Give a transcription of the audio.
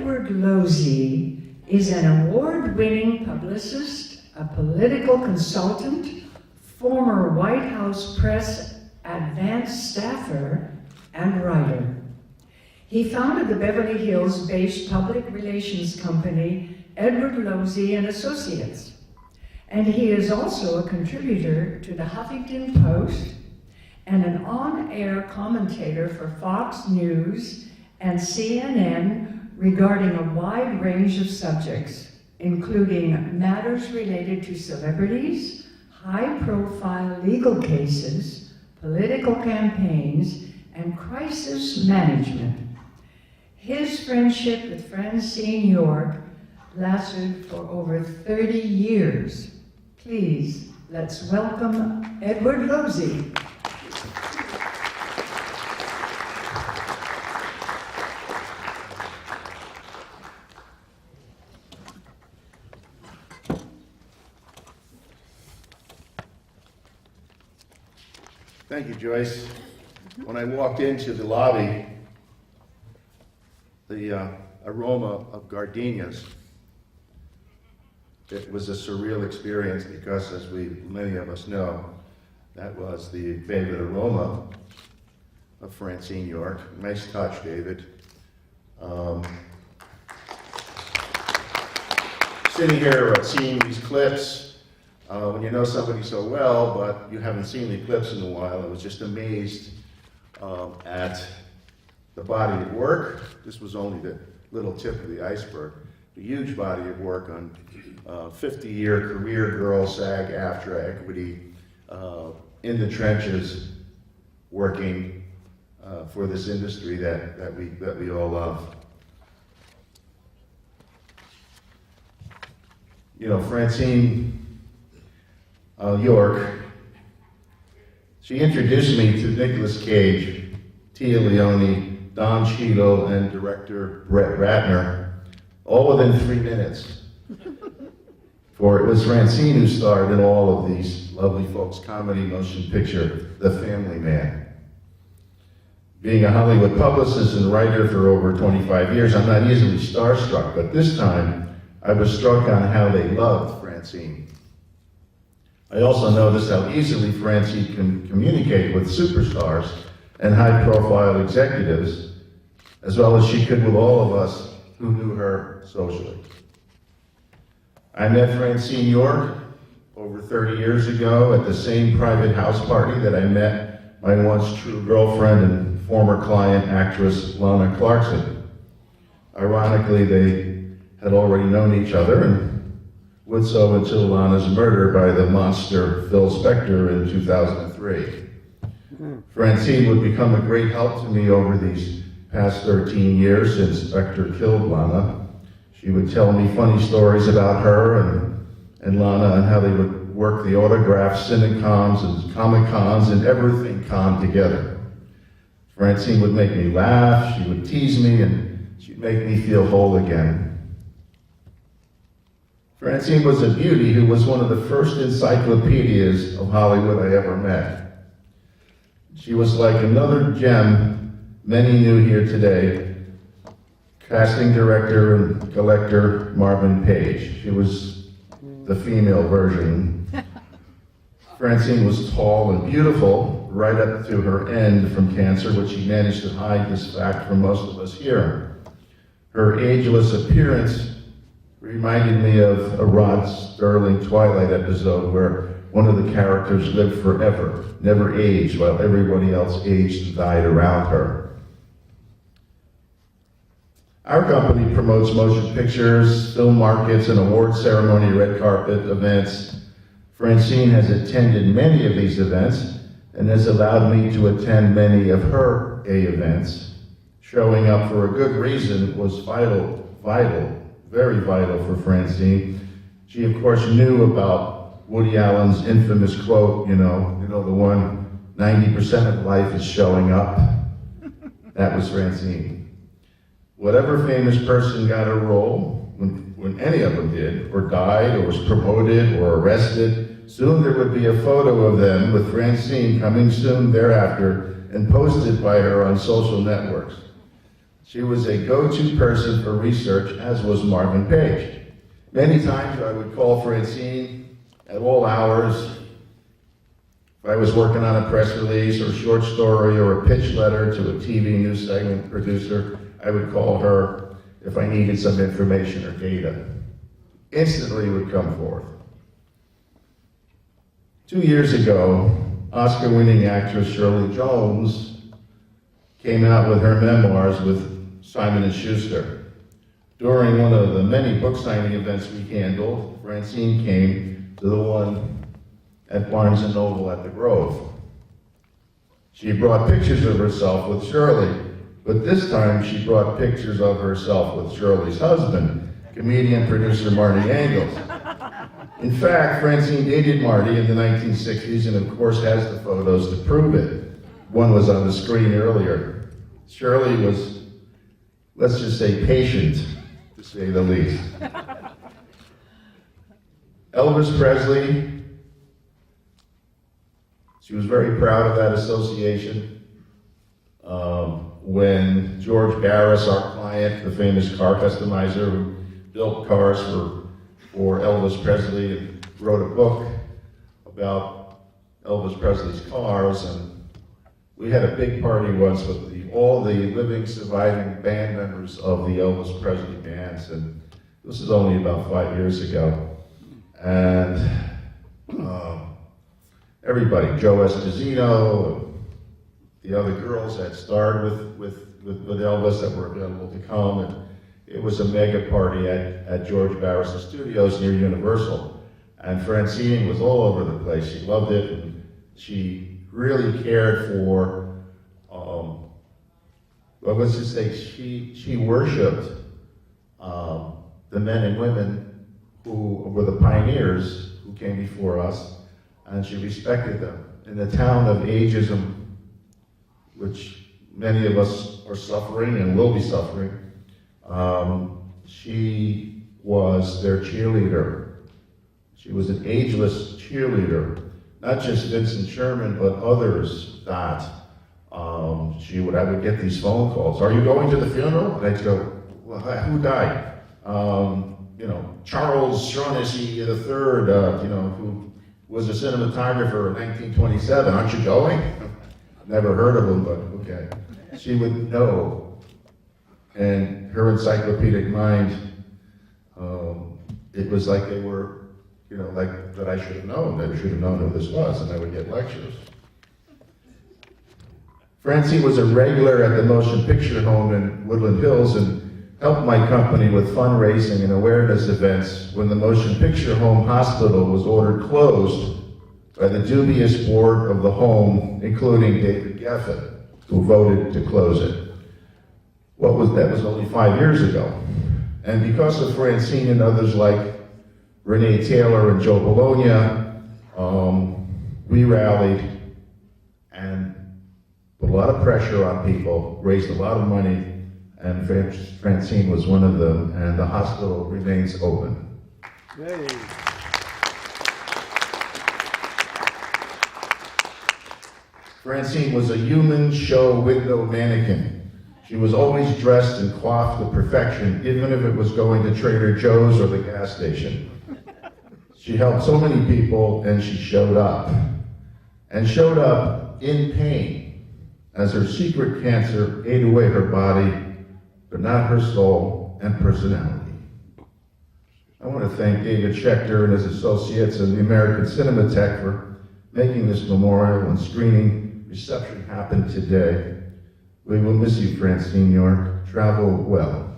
Edward Lozzi is an award-winning publicist, a political consultant, former White House press advanced staffer, and writer. He founded the Beverly Hills-based public relations company, Edward Lozzi and Associates. And he is also a contributor to the Huffington Post and an on-air commentator for Fox News and CNN regarding a wide range of subjects, including matters related to celebrities, high-profile legal cases, political campaigns, and crisis management. His friendship with Francine York lasted for over 30 years. Please, let's welcome Edward Lozzi. Thank you, Joyce. When I walked into the lobby, the aroma of gardenias, it was a surreal experience because, as many of us know, that was the favorite aroma of Francine York. Nice touch, David. Sitting here seeing these clips, when you know somebody so well, but you haven't seen the clips in a while, I was just amazed at the body of work. This was only the little tip of the iceberg. A huge body of work on 50-year career girl, SAG-AFTRA equity, in the trenches, working for this industry that we all love. You know, Francine York, she introduced me to Nicolas Cage, Tia Leone, Don Cheadle, and director Brett Ratner, all within 3 minutes. For it was Francine who starred in all of these lovely folks' comedy motion picture, The Family Man. Being a Hollywood publicist and writer for over 25 years, I'm not easily starstruck, but this time I was struck on how they loved Francine. I also noticed how easily Francine can communicate with superstars and high-profile executives, as well as she could with all of us who knew her socially. I met Francine York over 30 years ago at the same private house party that I met my once true girlfriend and former client, actress Lana Clarkson. Ironically, they had already known each other and would so until Lana's murder by the monster Phil Spector in 2003. Francine would become a great help to me over these past 13 years since Spector killed Lana. She would tell me funny stories about her and Lana and how they would work the autograph Cinecoms and Comic-Cons and everything con together. Francine would make me laugh, she would tease me, and she'd make me feel whole again. Francine was a beauty who was one of the first encyclopedias of Hollywood I ever met. She was like another gem many knew here today, casting director and collector Marvin Page. She was the female version. Francine was tall and beautiful, right up to her end from cancer, which she managed to hide this fact from most of us here. Her ageless appearance reminded me of a Rod Serling Twilight episode where one of the characters lived forever, never aged, while everybody else aged and died around her. Our company promotes motion pictures, film markets, and award ceremony red carpet events. Francine has attended many of these events and has allowed me to attend many of her events. Showing up for a good reason was vital, very vital for Francine. She, of course, knew about Woody Allen's infamous quote, you know the one, 90% of life is showing up. That was Francine. Whatever famous person got a role, when any of them did, or died, or was promoted, or arrested, soon there would be a photo of them with Francine coming soon thereafter and posted by her on social networks. She was a go-to person for research, as was Marvin Page. Many times I would call Francine at all hours. If I was working on a press release or a short story or a pitch letter to a TV news segment producer, I would call her if I needed some information or data. Instantly would come forth. 2 years ago, Oscar-winning actress Shirley Jones came out with her memoirs with Simon & Schuster. During one of the many book signing events we handled, Francine came to the one at Barnes & Noble at the Grove. She brought pictures of herself with Shirley, but this time she brought pictures of herself with Shirley's husband, comedian producer Marty Engels. In fact, Francine dated Marty in the 1960s and of course has the photos to prove it. One was on the screen earlier. Shirley was, let's just say, patient, to say the least. Elvis Presley, she was very proud of that association. When George Barris, our client, the famous car customizer who built cars for Elvis Presley and wrote a book about Elvis Presley's cars, and we had a big party once with all the living, surviving band members of the Elvis Presley bands, and this is only about 5 years ago. And everybody, Joe Esposito, the other girls that starred with Elvis that were available to come, and it was a mega party at George Barris' studios near Universal. And Francine was all over the place. She loved it, and she really cared for, well, let's just say she worshipped the men and women who were the pioneers who came before us, and she respected them. In the town of ageism, which many of us are suffering and will be suffering, she was their cheerleader. She was an ageless cheerleader, not just Vincent Sherman, but others that I would get these phone calls. Are you going to the funeral? And I'd go, well, who died? Charles Shaughnessy III, who was a cinematographer in 1927. Aren't you going? Never heard of him, but okay. She would know. And her encyclopedic mind, it was like they were, like that I should have known. They should have known who this was, and I would get lectures. Francine was a regular at the Motion Picture Home in Woodland Hills and helped my company with fundraising and awareness events when the Motion Picture Home Hospital was ordered closed by the dubious board of the home, including David Geffen, who voted to close it. That was only 5 years ago. And because of Francine and others like Renee Taylor and Joe Bologna, we rallied and put a lot of pressure on people, raised a lot of money, and Francine was one of them, and the hospital remains open. Yay. Francine was a human show window mannequin. She was always dressed and coiffed to perfection, even if it was going to Trader Joe's or the gas station. She helped so many people, and she showed up. And showed up in pain, as her secret cancer ate away her body, but not her soul and personality. I want to thank David Schechter and his associates and the American Cinematheque for making this memorial and screening reception happen today. We will miss you, Francine York. Travel well.